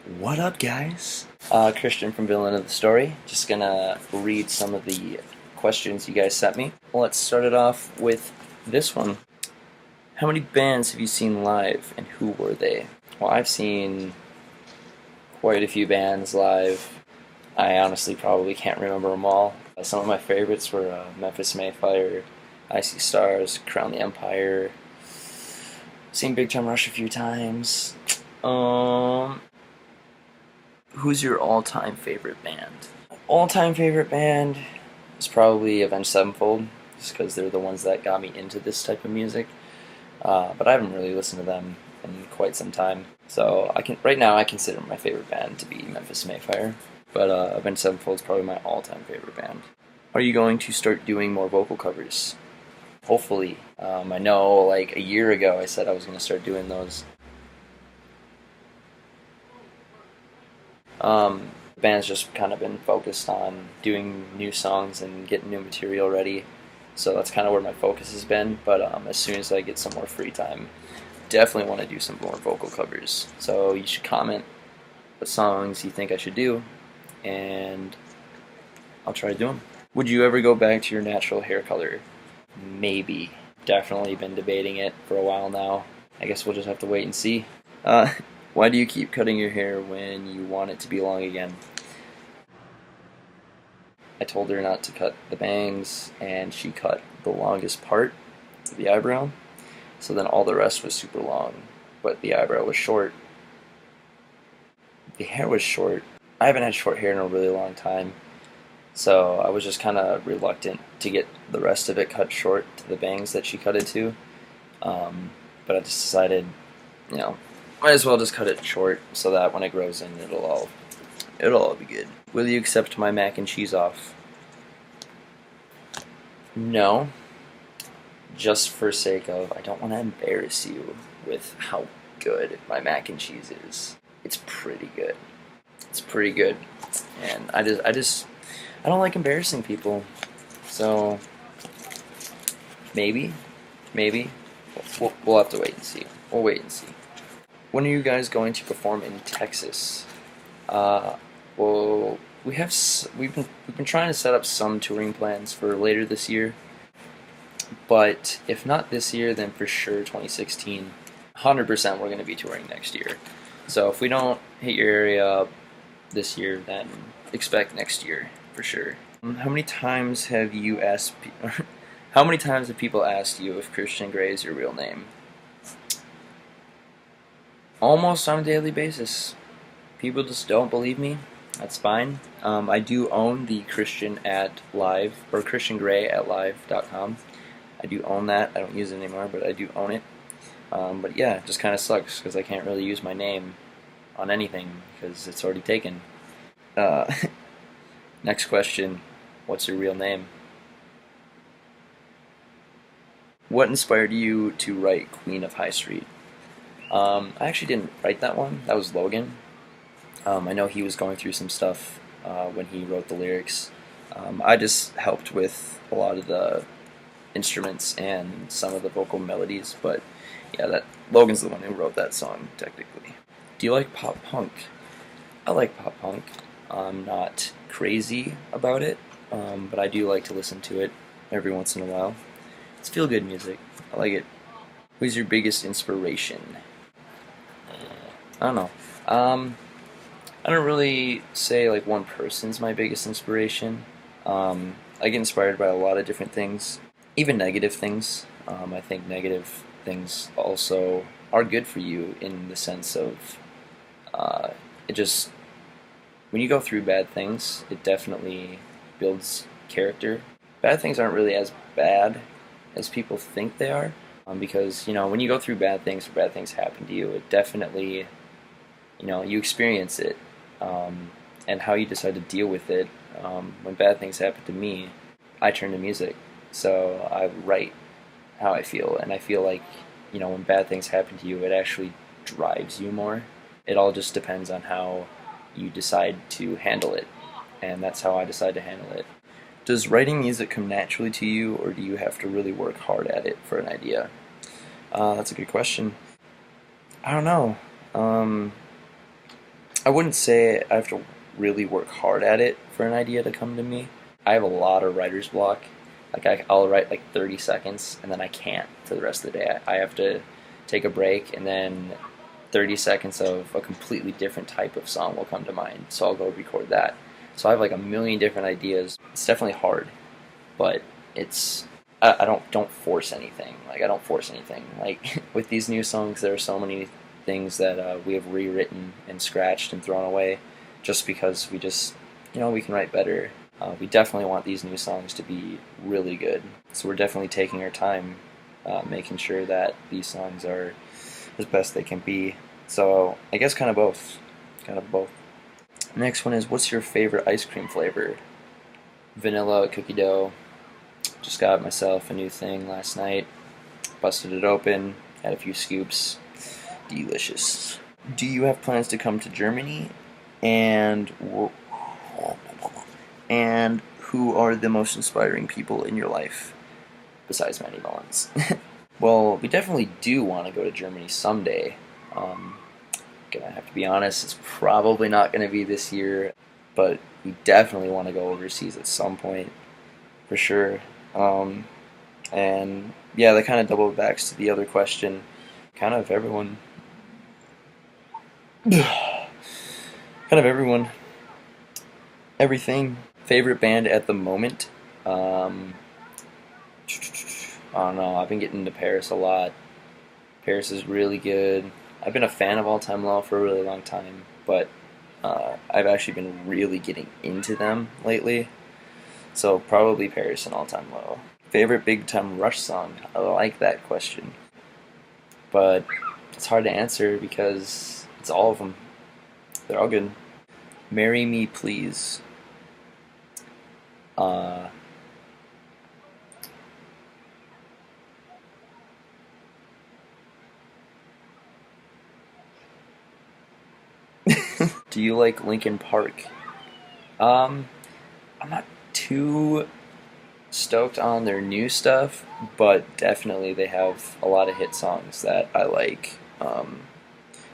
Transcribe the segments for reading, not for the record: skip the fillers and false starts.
What up, guys? Christian from Villain of the Story. Just gonna read some of the questions you guys sent me. Let's start it off with this one. How many bands have you seen live, and who were they? Well, I've seen quite a few bands live. I honestly probably can't remember them all. Some of my favorites were Memphis Mayfire, Icy Stars, Crown the Empire. Seen Big Time Rush a few times. Who's your all-time favorite band? All-time favorite band is probably Avenged Sevenfold, just because they're the ones that got me into this type of music. But I haven't really listened to them in quite some time. So right now I consider my favorite band to be Memphis Mayfire. But Avenged Sevenfold is probably my all-time favorite band. Are you going to start doing more vocal covers? Hopefully. I know like a year ago I said I was going to start doing those. The band's just kind of been focused on doing new songs and getting new material ready, so that's kind of where my focus has been. But as soon as I get some more free time, definitely want to do some more vocal covers. So you should comment what songs you think I should do, and I'll try to do them. Would you ever go back to your natural hair color? Maybe. Definitely been debating it for a while now. I guess we'll just have to wait and see. Why do you keep cutting your hair when you want it to be long again? I told her not to cut the bangs, and she cut the longest part of the eyebrow, so then all the rest was super long, but the eyebrow was short. The hair was short. I haven't had short hair in a really long time, so I was just kind of reluctant to get the rest of it cut short to the bangs that she cut it to, but I just decided, might as well just cut it short so that when it grows in, it'll all be good. Will you accept my mac and cheese off? No. Just for sake of, I don't want to embarrass you with how good my mac and cheese is. It's pretty good. It's pretty good. And I don't like embarrassing people. So, maybe. We'll have to wait and see. We'll wait and see. When are you guys going to perform in Texas? Well, we've been trying to set up some touring plans for later this year, but if not this year, then for sure 2016. 100% we're going to be touring next year. So if we don't hit your area this year, then expect next year for sure. How many times have how many times have people asked you if Christian Grey is your real name? Almost on a daily basis. People just don't believe me. That's fine. I do own the Christian at Live, or Christian Grey at Live.com. I do own that. I don't use it anymore, but I do own it. But yeah, it just kind of sucks because I can't really use my name on anything because it's already taken. Next question. What's your real name? What inspired you to write Queen of High Street? I actually didn't write that one. That was Logan. I know he was going through some stuff when he wrote the lyrics. I just helped with a lot of the instruments and some of the vocal melodies, but yeah, Logan's the one who wrote that song, technically. Do you like pop punk? I like pop punk. I'm not crazy about it, but I do like to listen to it every once in a while. It's feel-good music. I like it. Who's your biggest inspiration? I don't know. I don't really say like one person's my biggest inspiration. I get inspired by a lot of different things, even negative things. I think negative things also are good for you in the sense of when you go through bad things, it definitely builds character. Bad things aren't really as bad as people think they are, because when you go through bad things or bad things happen to you, it definitely you experience it, and how you decide to deal with it. When bad things happen to me, I turn to music, so I write how I feel, and I feel like when bad things happen to you, it actually drives you more. It all just depends on how you decide to handle it, and that's how I decide to handle it. Does writing music come naturally to you, or do you have to really work hard at it for an idea? That's a good question. I don't know. I wouldn't say I have to really work hard at it for an idea to come to me. I have a lot of writer's block. Like I'll write like 30 seconds and then I can't for the rest of the day. I have to take a break and then 30 seconds of a completely different type of song will come to mind. So I'll go record that. So I have like a million different ideas. It's definitely hard, but it's I don't force anything. Like I don't force anything. Like with these new songs, there are so many things that we have rewritten and scratched and thrown away, just because we just we can write better. We definitely want these new songs to be really good. So we're definitely taking our time, making sure that these songs are as best they can be. So I guess kind of both. Kind of both. Next one is, what's your favorite ice cream flavor? Vanilla, cookie dough. Just got myself a new thing last night. Busted it open. Had a few scoops. Delicious. Do you have plans to come to Germany? And who are the most inspiring people in your life besides Mandy Mullins? Well, we definitely do want to go to Germany someday. Gonna have to be honest, it's probably not gonna be this year, but we definitely want to go overseas at some point, for sure. And yeah, that kind of double backs to the other question. Kind of everyone, kind of everyone, everything. Favorite band at the moment? I don't know. I've been getting into Paris a lot. Paris is really good. I've been a fan of All Time Low for a really long time, but I've actually been really getting into them lately. So probably Paris and All Time Low. Favorite Big Time Rush song? I like that question, but it's hard to answer because it's all of them. They're all good. Marry Me Please. Uh, do you like Linkin Park? I'm not too stoked on their new stuff, but definitely they have a lot of hit songs that I like. I'm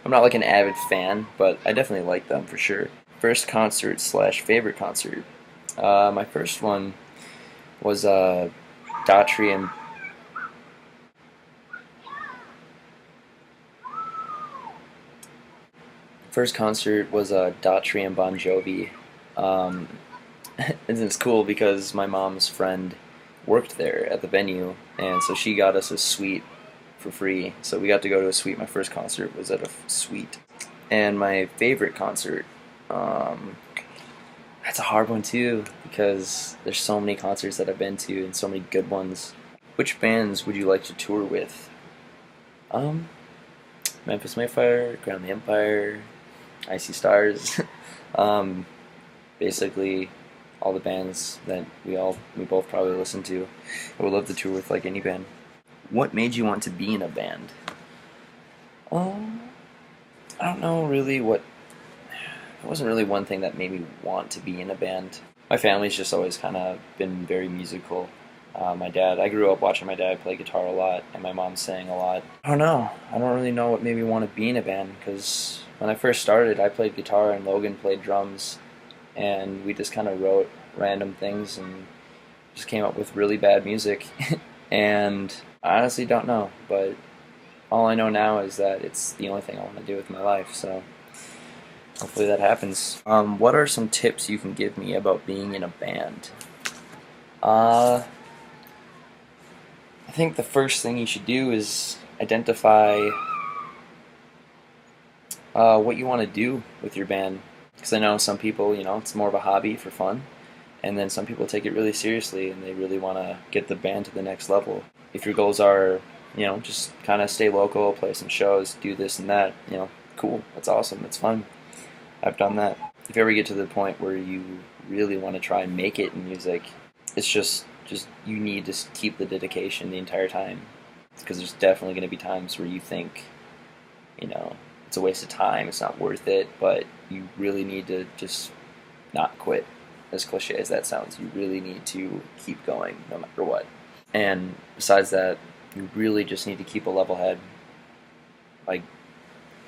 not like an avid fan, but I definitely like them for sure. First concert slash favorite concert. My first one was Daughtry and first concert was Daughtry and Bon Jovi. Um, and it's cool because my mom's friend worked there at the venue, and so she got us a suite for free. So we got to go to a suite. My first concert was at a suite. And my favorite concert, um, that's a hard one too because there's so many concerts that I've been to and so many good ones. Which bands would you like to tour with? Um, Memphis Mayfire, Ground the Empire, Icy Stars. um, Basically all the bands that we both probably listen to. I would love to tour with like any band. What made you want to be in a band? Um, I don't know really what. It wasn't really one thing that made me want to be in a band. My family's just always kind of been very musical. I grew up watching my dad play guitar a lot, and my mom sang a lot. I don't know. I don't really know what made me want to be in a band because when I first started, I played guitar and Logan played drums, and we just kind of wrote random things and just came up with really bad music. And I honestly don't know, but all I know now is that it's the only thing I want to do with my life, so hopefully that happens. What are some tips you can give me about being in a band? I think the first thing you should do is identify what you want to do with your band. Because I know some people, it's more of a hobby for fun, and then some people take it really seriously and they really want to get the band to the next level. If your goals are, just kind of stay local, play some shows, do this and that, cool, that's awesome, it's fun. I've done that. If you ever get to the point where you really want to try and make it in music, it's just you need to keep the dedication the entire time. Because there's definitely going to be times where you think, it's a waste of time, it's not worth it, but you really need to just not quit. As cliche as that sounds, you really need to keep going no matter what. And besides that, you really just need to keep a level head. Like,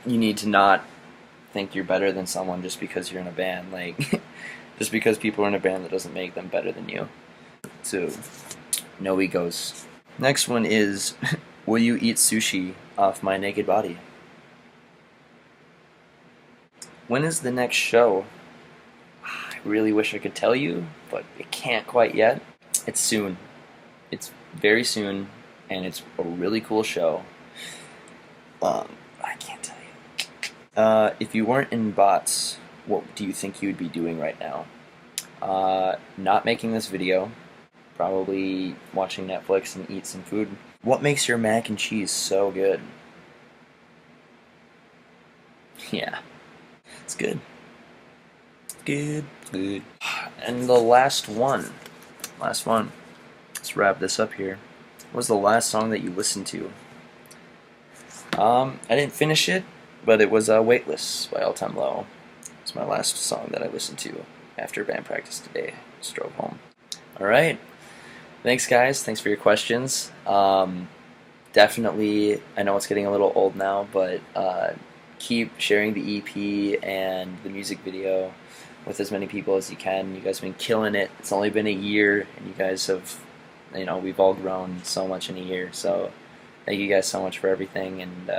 you need to not think you're better than someone just because you're in a band. Like, just because people are in a band, that doesn't make them better than you. So, no egos. Next one is, will you eat sushi off my naked body? When is the next show? I really wish I could tell you, but it can't quite yet. It's soon. It's very soon, and it's a really cool show. I can't tell you. If you weren't in bots, what do you think you would be doing right now? Not making this video. Probably watching Netflix and eat some food. What makes your mac and cheese so good? Yeah, it's good. Good. And the last one. Let's wrap this up here. What was the last song that you listened to? I didn't finish it, but it was Weightless by All Time Low. It's my last song that I listened to after band practice today. Just drove home. Alright. Thanks, guys. Thanks for your questions. Definitely, I know it's getting a little old now, but keep sharing the EP and the music video with as many people as you can. You guys have been killing it. It's only been a year, and you guys have, we've all grown so much in a year. So thank you guys so much for everything, and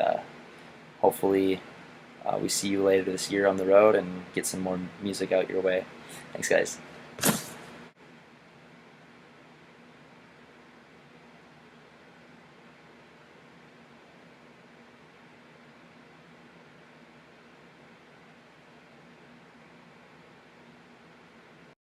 hopefully we see you later this year on the road and get some more music out your way. Thanks, guys.